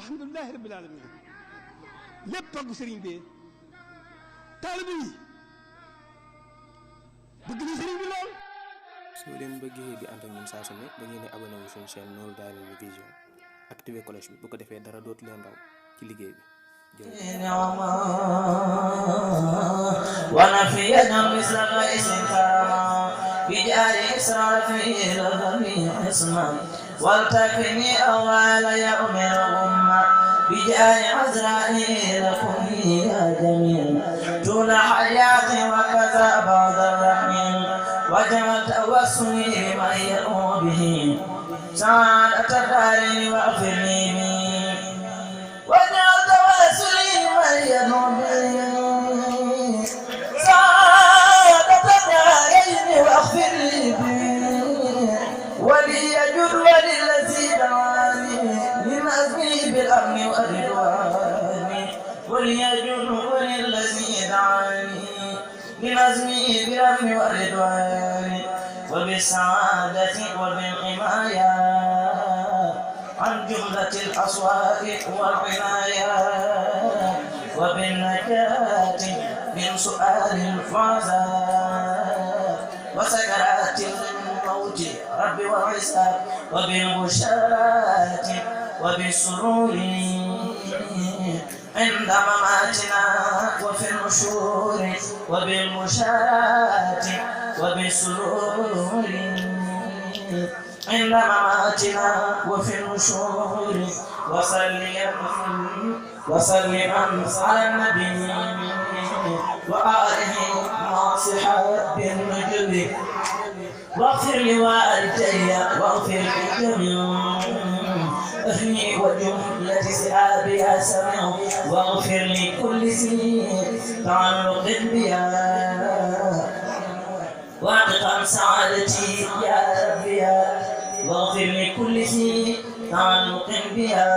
alhamdulilahi rabbil alamin lépp togg sëriñ bi taalibe yi bëgg na sëriñ bi lool. soo leen bëggee di ànd ak ñun saa su ne da ngeen di abonné wu suñu chaîne Nourou Darayni Vision activé cloche bi bu ko defee dara dootu leen raw ci liggéey bi. ونفينا مثل غيث كرما بجار إسرافيل الغني حصنا والتكفني أول يوم الغمة بجار عزرائيل كن يا جميل طول حياتي وكذا بعد الرحيم وجعل توسلي من يدعو به سعادة الدارين واغفر لي وجعل توسلي من يدعو به سعادة الدارين واغفر لي وليجد وللذي دعاني من أزمي بالأمن والرضوان وليجد وللذي دعاني من أزمي بالأمن والرضوان وبالسعادة وبالحماية عن جملة الأصوات والعناية وبالنجاة من سؤال الفعزاء وسكرات الموت رب وعزاء وبالبشارات وبالسرور عند مماتنا وفي النشور وبالبشارات وبالسرور عند مماتنا وفي النشور وسلم على النبي وآله ناصحا بالنجب واغفر لوالدي واغفر لجميع أهلي وجملة سحابي يا سميع واغفر لكل سنين تعلق بها واعتق سعادتي يا ربي واغفر لكل شيء تعلق بها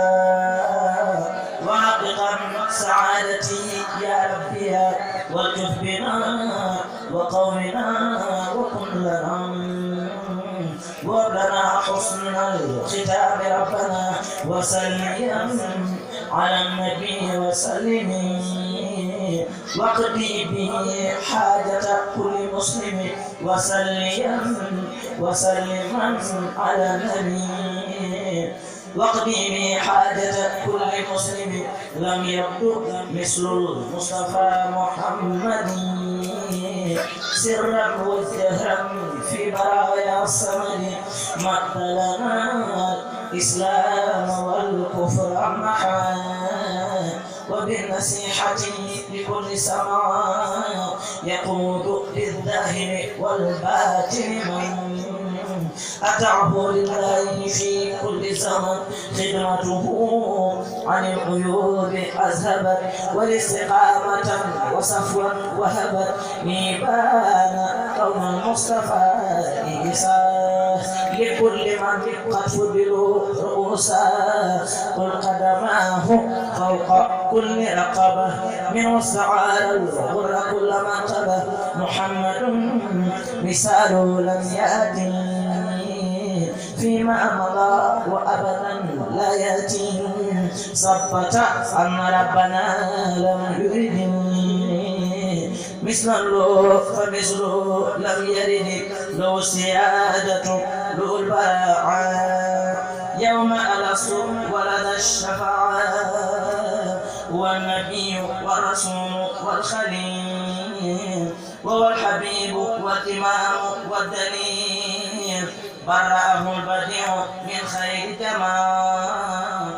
واعتق سعادتي يا ربي والتف بنا وقومنا وكن لنا وربنا حسن الختام ربنا وسلم على النبي وسلم واقضي به حاجة كل مسلم وسلم على النبي واقضي به حاجة كل مسلم لم يبدو مثل المصطفى محمد سرا وجهرا في برايا الصمد مثلنا الإسلام والكفر معا وبالنصيحة لكل سماء يقود بالظاهر والباطن من أتعه لله في كل زمن خدمته عن العيوب أذهبت والاستقامة وصفوا وهبت ميبان قوم المصطفى إيسا لكل من قد فضلوا رؤوسا قل قدماه فوق كل رقبة من استعار الغر كل منقبة محمد مثاله لم يأتي فيما مضى وأبدا لا يأتي صبت أن ربنا لم يرد مثل له فمثله لم يرد له سيادة له البراعة يوم ألست ولد الشفاعة هو النبي والرسول والخليل وهو الحبيب والإمام والدليل برأه البديع من خير جمال